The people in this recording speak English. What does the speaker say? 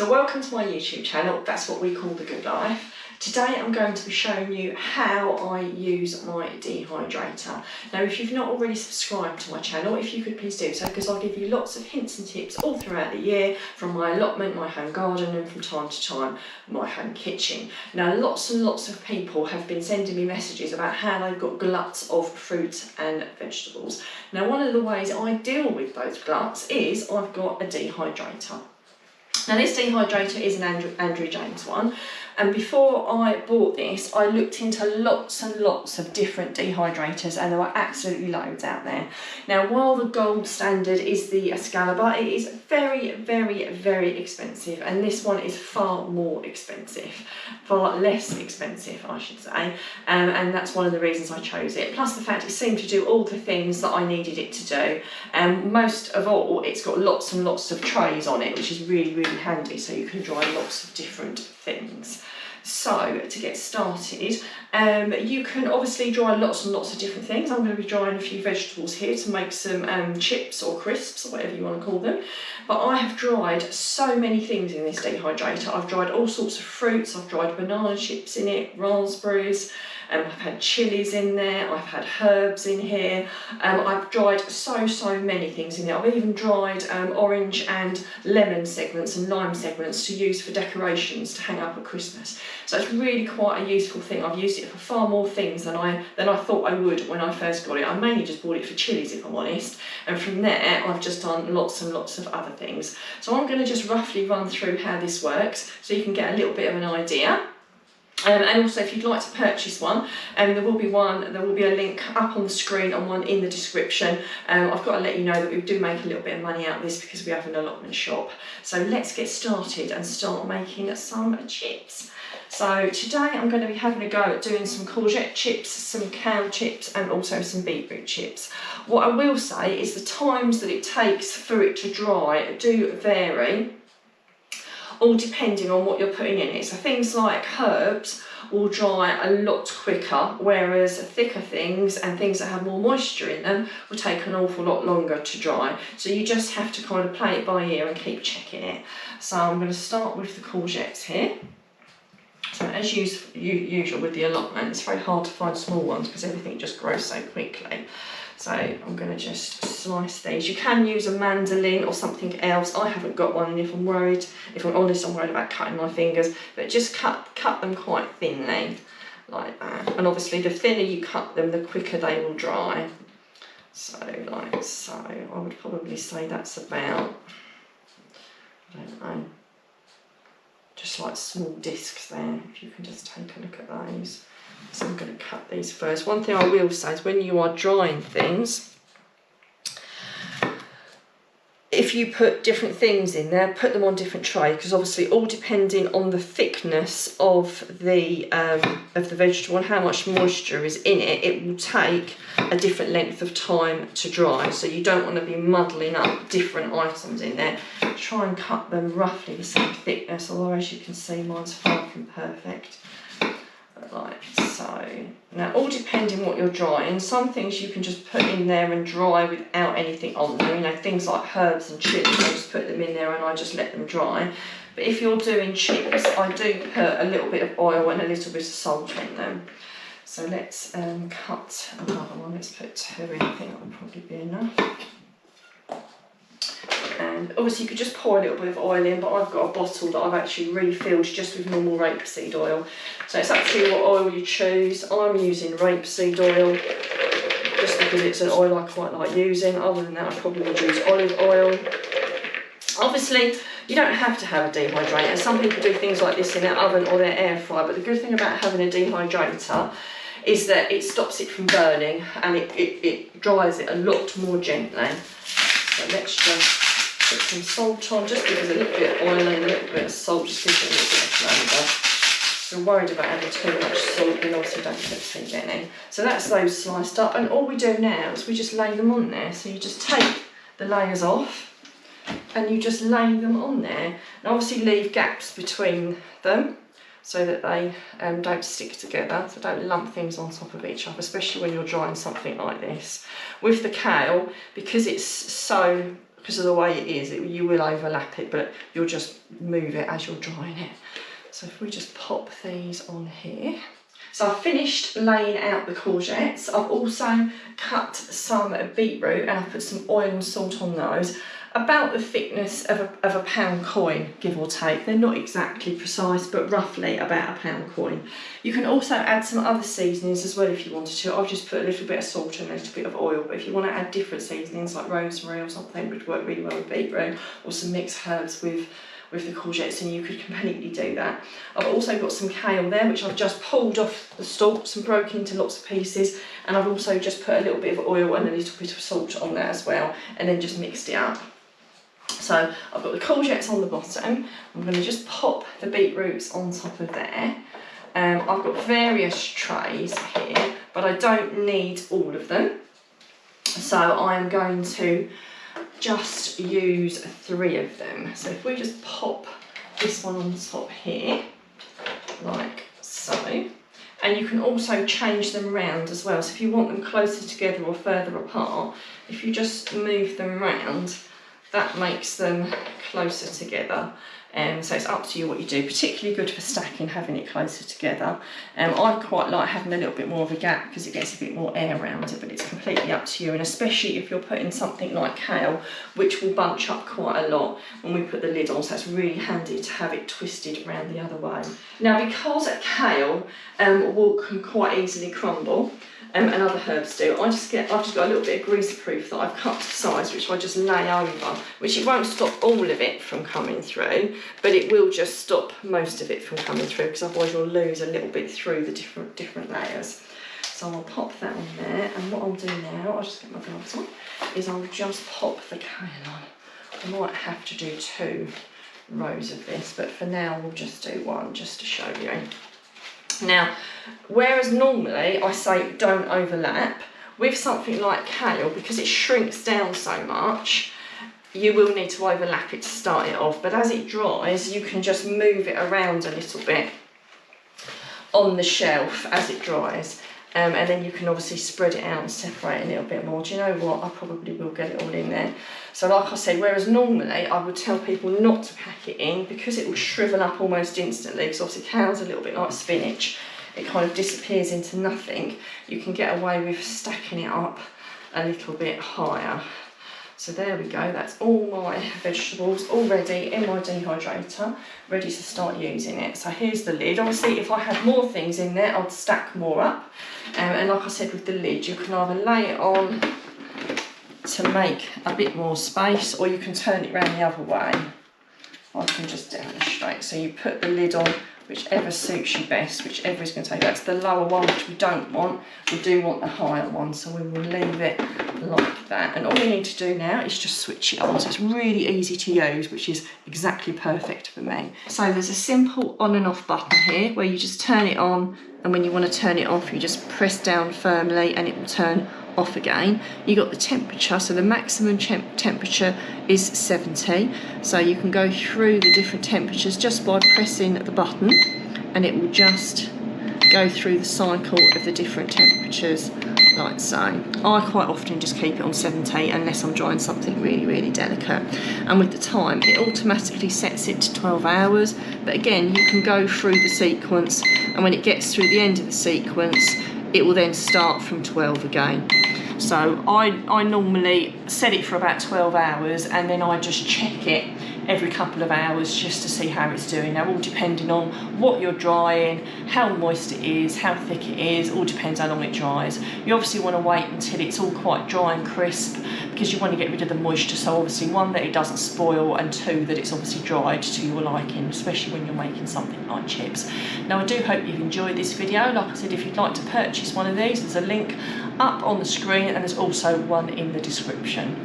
So welcome to my YouTube channel. That's what we call The Good Life. Today I'm going to be showing you how I use my dehydrator. Now if you've not already subscribed to my channel, if you could please do so, because I'll give you lots of hints and tips all throughout the year from my allotment, my home garden, and from time to time my home kitchen. Now lots and lots of people have been sending me messages about how they've got gluts of fruit and vegetables. Now one of the ways I deal with those gluts is I've got a dehydrator. Now this dehydrator is an Andrew James one, and before I bought this I looked into lots and lots of different dehydrators, and there were absolutely loads out there. Now while the gold standard is the Excalibur, it is very, very, very expensive, and this one is far more expensive, far less expensive I should say, and that's one of the reasons I chose it, plus the fact it seemed to do all the things that I needed it to do, and most of all it's got lots and lots of trays on it, which is really, really handy, so you can dry lots of different things. So to get started, you can obviously dry lots and lots of different things. I'm going to be drying a few vegetables here to make some chips or crisps or whatever you want to call them. But I have dried so many things in this dehydrator. I've dried all sorts of fruits. I've dried banana chips in it, raspberries. I've had chilies in there, I've had herbs in here, I've dried so many things in there. I've even dried orange and lemon segments and lime segments to use for decorations to hang up at Christmas. So it's really quite a useful thing. I've used it for far more things than I thought I would when I first got it. I mainly just bought it for chilies, if I'm honest, and from there I've just done lots and lots of other things. So I'm going to just roughly run through how this works so you can get a little bit of an idea. And also if you'd like to purchase one, there will be a link up on the screen and one in the description. I've got to let you know that we do make a little bit of money out of this because we have an allotment shop. So let's get started and start making some chips. So today I'm going to be having a go at doing some courgette chips, some kale chips, and also some beetroot chips. What I will say is the times that it takes for it to dry do vary, all depending on what you're putting in it. So things like herbs will dry a lot quicker, whereas thicker things and things that have more moisture in them will take an awful lot longer to dry. So you just have to kind of play it by ear and keep checking it. So I'm going to start with the courgettes here. So as usual with the allotment, it's very hard to find small ones because everything just grows so quickly. So I'm going to just slice these. You can use a mandolin or something else. I haven't got one, and if I'm honest, I'm worried about cutting my fingers. But just cut them quite thinly, like that. And obviously the thinner you cut them, the quicker they will dry. So like so. I would probably say that's about, I don't know, just like small discs there. If you can just take a look at those. So I'm going to cut these first. One thing I will say is when you are drying things, if you put different things in there, put them on different trays, because obviously all depending on the thickness of the vegetable and how much moisture is in it, it will take a different length of time to dry. So you don't want to be muddling up different items in there. Try and cut them roughly the same thickness, although as you can see mine's far from perfect. Like so. Now all depending what you're drying, some things you can just put in there and dry without anything on them, you know, things like herbs and chilies, I just put them in there and I just let them dry. But if you're doing chips, I do put a little bit of oil and a little bit of salt on them. So let's cut another one. Let's put two in, I think that will probably be enough. And obviously you could just pour a little bit of oil in, but I've got a bottle that I've actually refilled just with normal rapeseed oil. So it's up to you what oil you choose. I'm using rapeseed oil just because it's an oil I quite like using. Other than that I probably would use olive oil. Obviously you don't have to have a dehydrator. Some people do things like this in their oven or their air fryer, but the good thing about having a dehydrator is that it stops it from burning and it dries it a lot more gently. So let's just put some salt on, just because a little bit of oil and a little bit of salt just gives it a little bit of flavour. So I'm worried about having too much salt, and also don't put too many. So that's those sliced up, and all we do now is we just lay them on there. So you just take the layers off and you just lay them on there, and obviously leave gaps between them so that they don't stick together, so don't lump things on top of each other, especially when you're drying something like this. With the kale, because it's so because of the way it is, you will overlap it, but you'll just move it as you're drying it. So if we just pop these on here. So I've finished laying out the courgettes. I've also cut some beetroot and I've put some oil and salt on those, about the thickness of a pound coin, give or take. They're not exactly precise, but roughly about a pound coin. You can also add some other seasonings as well if you wanted to. I've just put a little bit of salt and a little bit of oil, but if you want to add different seasonings like rosemary or something, would work really well with beetroot, or some mixed herbs with the courgettes, and you could completely do that. I've also got some kale there, which I've just pulled off the stalks and broken into lots of pieces, and I've also just put a little bit of oil and a little bit of salt on there as well, and then just mixed it up. So I've got the courgettes on the bottom. I'm going to just pop the beetroots on top of there. I've got various trays here, but I don't need all of them. So I'm going to just use 3 of them. So if we just pop this one on top here, like so. And you can also change them around as well. So if you want them closer together or further apart, if you just move them around, that makes them closer together. So it's up to you what you do. Particularly good for stacking, having it closer together. I quite like having a little bit more of a gap because it gets a bit more air around it, but it's completely up to you. And especially if you're putting something like kale, which will bunch up quite a lot when we put the lid on, so it's really handy to have it twisted around the other way. Now, because kale can quite easily crumble, and other herbs do, I've just got a little bit of greaseproof that I've cut to size, which I just lay over, which it won't stop all of it from coming through, but it will just stop most of it from coming through, because otherwise you'll lose a little bit through the different layers. So I'll pop that on there, and what I'll do now, I'll just get my gloves on, is I'll just pop the kale on. I might have to do 2 rows of this, but for now we'll just do 1 just to show you. Now, whereas normally I say don't overlap, with something like kale, because it shrinks down so much, you will need to overlap it to start it off, but as it dries, you can just move it around a little bit on the shelf as it dries. And then you can obviously spread it out and separate a little bit more. Do you know what? I probably will get it all in there. So like I said, whereas normally I would tell people not to pack it in because it will shrivel up almost instantly, because obviously kale's a little bit like spinach. It kind of disappears into nothing. You can get away with stacking it up a little bit higher. So there we go, that's all my vegetables already in my dehydrator, ready to start using it. So here's the lid. Obviously, if I had more things in there, I'd stack more up. And like I said, with the lid, you can either lay it on to make a bit more space, or you can turn it around the other way. I can just demonstrate. So you put the lid on, whichever suits you best, whichever is going to take. That's the lower one, which we don't want. We do want the higher one, so we will leave it like that. And all we need to do now is just switch it on. So it's really easy to use, which is exactly perfect for me. So there's a simple on and off button here where you just turn it on, and when you want to turn it off, you just press down firmly and it will turn off again. You got the temperature, so the maximum temperature is 70, so you can go through the different temperatures just by pressing the button, and it will just go through the cycle of the different temperatures like so. I quite often just keep it on 70 unless I'm drying something really delicate, and with the time it automatically sets it to 12 hours, but again you can go through the sequence, and when it gets through the end of the sequence it will then start from 12 again. So I normally set it for about 12 hours, and then I just check it every couple of hours just to see how it's doing. Now, all depending on what you're drying, how moist it is, how thick it is, all depends how long it dries. You obviously want to wait until it's all quite dry and crisp, because you want to get rid of the moisture, so obviously 1, that it doesn't spoil, and 2, that it's obviously dried to your liking, especially when you're making something like chips. Now, I do hope you've enjoyed this video. Like I said, if you'd like to purchase one of these, there's a link up on the screen, and there's also one in the description.